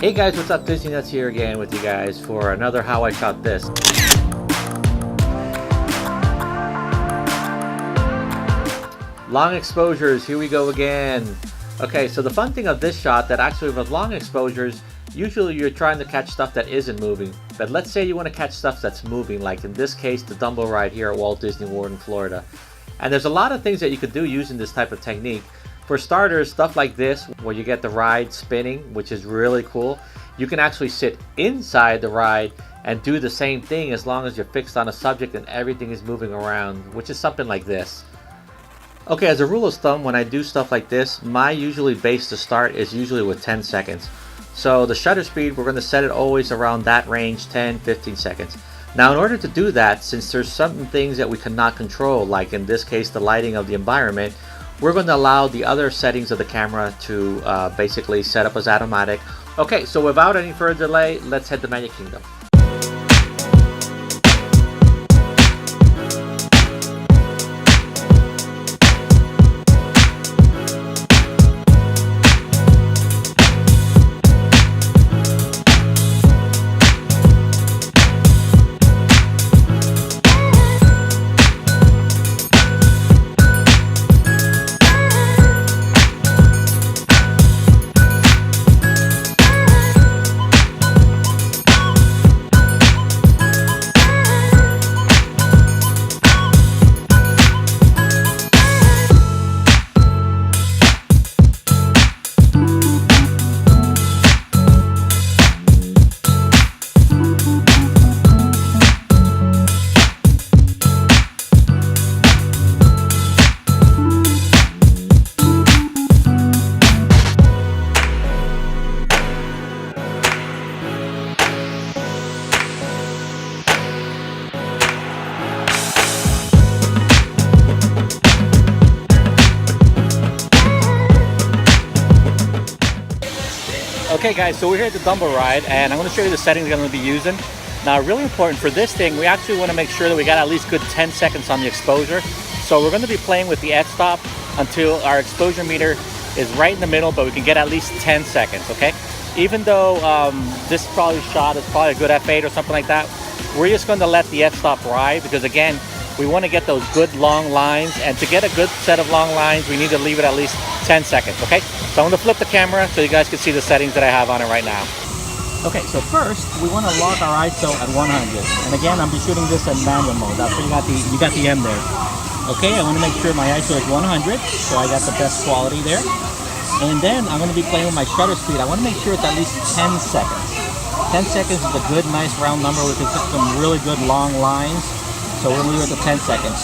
Hey guys, what's up? Disney Nuts here again with you guys for another How I Shot This. Long exposures, here we go again. Okay, so the fun thing of this shot that actually with long exposures, usually you're trying to catch stuff that isn't moving. But let's say you want to catch stuff that's moving, like in this case, the Dumbo ride here at Walt Disney World in Florida. And there's a lot of things that you could do using this type of technique. For starters, stuff like this, where you get the ride spinning, which is really cool. You can actually sit inside the ride and do the same thing as long as you're fixed on a subject and everything is moving around, which is something like this. Okay, as a rule of thumb, when I do stuff like this, my usually base to start is usually with 10 seconds. So the shutter speed, we're going to set it always around that range, 10-15 seconds. Now in order to do that, since there's certain things that we cannot control, like in this case the lighting of the environment, we're going to allow the other settings of the camera to basically set up as automatic. Okay, so without any further delay, let's head to Magic Kingdom. Okay guys, so we're here at the Dumbo ride and I'm going to show you the settings I'm going to be using. Now really important for this thing, we actually want to make sure that we got at least good 10 seconds on the exposure. So we're going to be playing with the f-stop until our exposure meter is right in the middle, but we can get at least 10 seconds, okay? Even though this probably shot is probably a good f8 or something like that, we're just going to let the f-stop ride because again, we want to get those good long lines, and to get a good set of long lines, we need to leave it at least 10 seconds, okay? So I'm going to flip the camera so you guys can see the settings that I have on it right now. Okay, so first, we want to lock our ISO at 100. And again, I'm be shooting this in manual mode. That's where you got the M there. Okay, I want to make sure my ISO is 100, so I got the best quality there. And then I'm going to be playing with my shutter speed. I want to make sure it's at least 10 seconds. 10 seconds is a good, nice round number. We can get some really good long lines. So we're going to leave it at 10 seconds.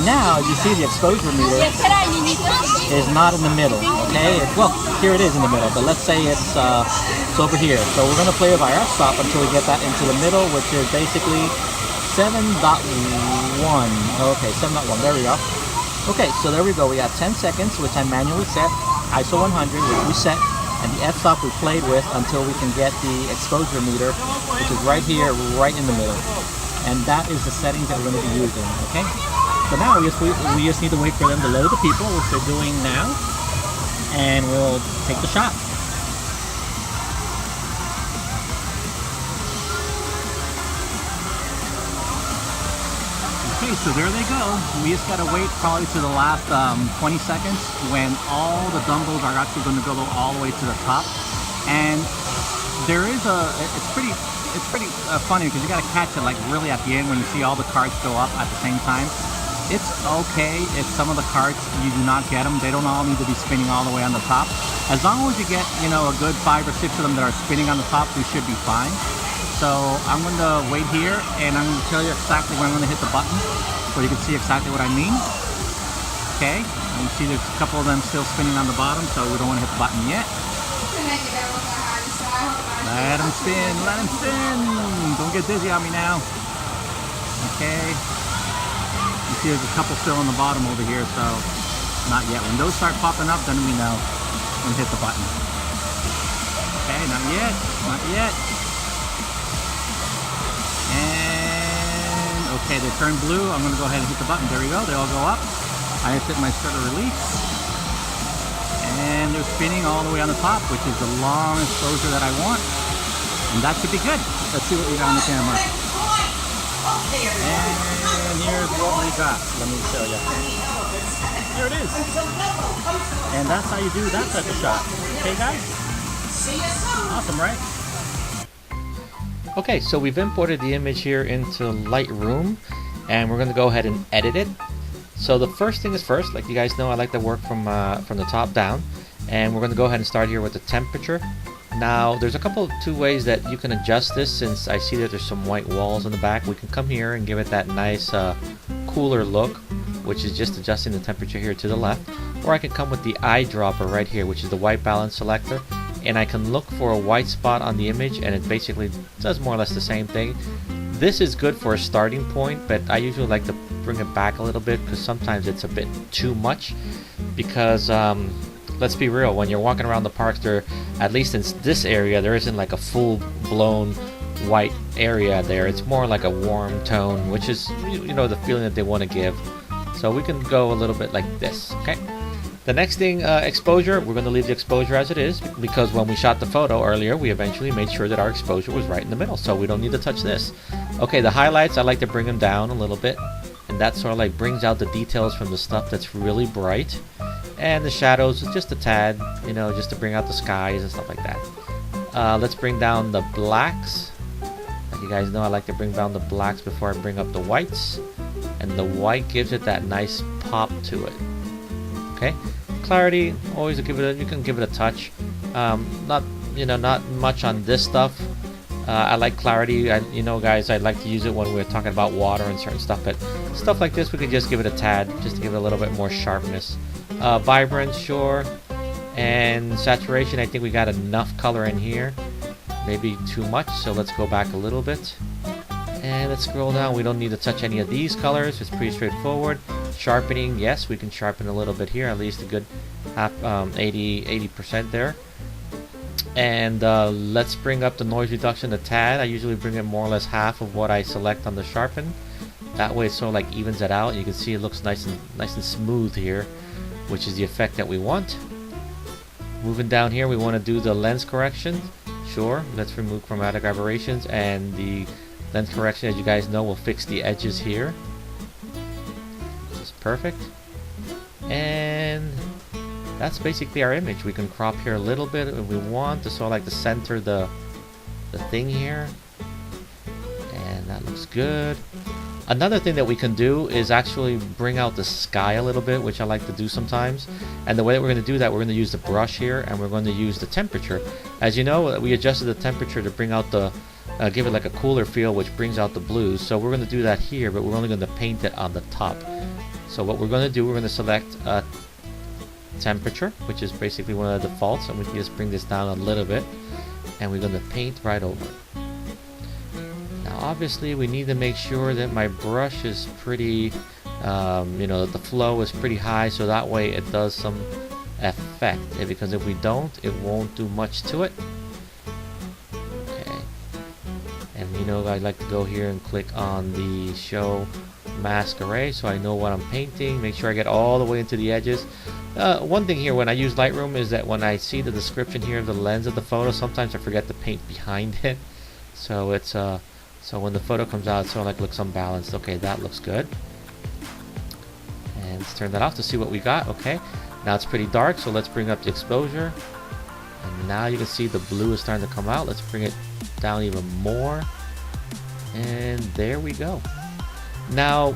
Now, you see the exposure meter is not in the middle, okay? Well, here it is in the middle, but let's say it's over here. So we're going to play with our f-stop until we get that into the middle, which is basically 7.1. Okay, 7.1, there we go. Okay, so there we go. We got 10 seconds, which I manually set. ISO 100, which we set. And the f-stop we played with until we can get the exposure meter, which is right here, right in the middle. And that is the settings that we're going to be using, okay? So now we just need to wait for them to load the people, which they're doing now, and we'll take the shot. Okay, so there they go. We just got to wait probably to the last 20 seconds when all the Dumbos are actually going to go all the way to the top. And there is it's pretty funny because you got to catch it like really at the end when you see all the cards go up at the same time. It's okay if some of the cards you do not get them. They don't all need to be spinning all the way on the top. As long as you get, you know, a good 5 or 6 of them that are spinning on the top, we should be fine. So I'm going to wait here and I'm going to tell you exactly when I'm going to hit the button so you can see exactly what I mean. Okay, and you see there's a couple of them still spinning on the bottom, so we don't want to hit the button yet. Let them spin, let them spin. Don't get dizzy on me now. Okay. You see there's a couple still on the bottom over here, so not yet. When those start popping up, then we know when to hit the button. Okay, not yet, not yet. And okay, they turn blue. I'm gonna go ahead and hit the button. There we go, they all go up. I hit my shutter release. And and they're spinning all the way on the top, which is the long exposure that I want. And that should be good. Let's see what we got on the camera. And here's what we got. Let me show you. There it is. And that's how you do that type of shot. Okay, guys? Awesome, right? Okay, so we've imported the image here into Lightroom, and we're going to go ahead and edit it. So the first thing is first, like you guys know, I like to work from the top down, and we're going to go ahead and start here with the temperature. Now, there's a couple of two ways that you can adjust this. Since I see that there's some white walls in the back, we can come here and give it that nice cooler look, which is just adjusting the temperature here to the left. Or I can come with the eyedropper right here, which is the white balance selector, and I can look for a white spot on the image, and it basically does more or less the same thing. This is good for a starting point, but I usually like to bring it back a little bit because sometimes it's a bit too much. Because let's be real, when you're walking around the parks, there, at least in this area, there isn't like a full-blown white area there. It's more like a warm tone, which is, you know, the feeling that they want to give. So we can go a little bit like this, okay? The next thing, exposure, we're going to leave the exposure as it is, because when we shot the photo earlier, we eventually made sure that our exposure was right in the middle, so we don't need to touch this. Okay, the highlights, I like to bring them down a little bit, and that sort of like brings out the details from the stuff that's really bright. And the shadows, just a tad, you know, just to bring out the skies and stuff like that. Let's bring down the blacks. Like you guys know, I like to bring down the blacks before I bring up the whites. And the white gives it that nice pop to it. Okay, clarity, always give it. You can give it a touch. Not much on this stuff. I like clarity. You know, guys, I like to use it when we're talking about water and certain stuff. But stuff like this, we could just give it a tad, just to give it a little bit more sharpness. Vibrance, sure. And saturation, I think we got enough color in here. Maybe too much, so let's go back a little bit. And let's scroll down. We don't need to touch any of these colors. It's pretty straightforward. Sharpening, yes, we can sharpen a little bit here, at least a good half, 80% there. And let's bring up the noise reduction a tad. I usually bring it more or less half of what I select on the sharpen. That way it sort of like evens it out. You can see it looks nice and smooth here, which is the effect that we want. Moving down here, we want to do the lens correction. Sure, let's remove chromatic aberrations, and the lens correction, as you guys know, will fix the edges here. This is perfect. And that's basically our image. We can crop here a little bit if we want to sort of like to center the thing here. And that looks good. Another thing that we can do is actually bring out the sky a little bit, which I like to do sometimes. And the way that we're going to do that, we're going to use the brush here, and we're going to use the temperature. As you know, we adjusted the temperature to bring out the, give it like a cooler feel, which brings out the blues. So we're going to do that here, but we're only going to paint it on the top. So what we're going to do, we're going to select temperature, which is basically one of the defaults, and we can just bring this down a little bit, and we're going to paint right over it. Obviously, we need to make sure that my brush is pretty, you know, the flow is pretty high, so that way it does some effect. Because if we don't, it won't do much to it. Okay. And you know, I like to go here and click on the show mask array, so I know what I'm painting. Make sure I get all the way into the edges. One thing here when I use Lightroom is that when I see the description here of the lens of the photo, sometimes I forget to paint behind it. So it's so when the photo comes out, it sort of like looks unbalanced. Okay, that looks good. And let's turn that off to see what we got. Okay, now it's pretty dark, so let's bring up the exposure. And now you can see the blue is starting to come out. Let's bring it down even more. And there we go. Now,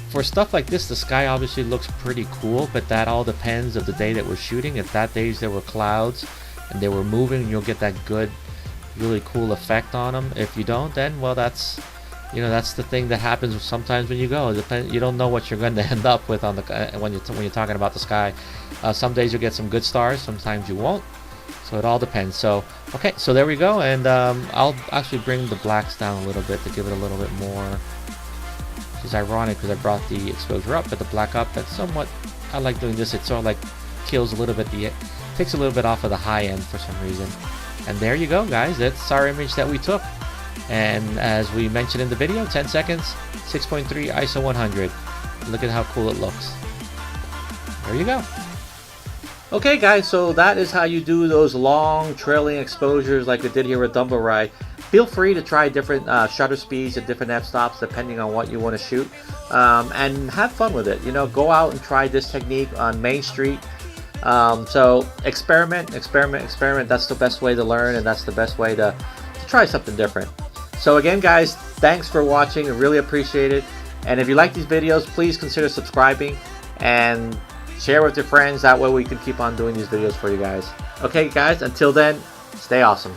for stuff like this, the sky obviously looks pretty cool, but that all depends of the day that we're shooting. If that days there were clouds and they were moving, you'll get that good, really cool effect on them. If you don't, then well, that's, you know, that's the thing that happens sometimes when you go. You don't know what you're going to end up with on the when you're talking about the sky. Some days you'll get some good stars, sometimes you won't. So it all depends. So okay, so there we go, and I'll actually bring the blacks down a little bit to give it a little bit more. Which is ironic because I brought the exposure up, but the black up. That's somewhat. I like doing this. It sort of like kills a little bit takes a little bit off of the high end for some reason. And there you go, guys. That's our image that we took. And as we mentioned in the video, 10 seconds, 6.3 ISO 100. Look at how cool it looks. There you go. Okay guys, so that is how you do those long trailing exposures like we did here with Dumbo Ride. Feel free to try different shutter speeds and different f-stops depending on what you want to shoot, and have fun with it. You know, go out and try this technique on Main Street. So experiment. That's the best way to learn, and that's the best way to try something different. So again guys, thanks for watching. I really appreciate it. And if you like these videos, please consider subscribing and share with your friends. That way we can keep on doing these videos for you guys. Okay guys, until then, stay awesome.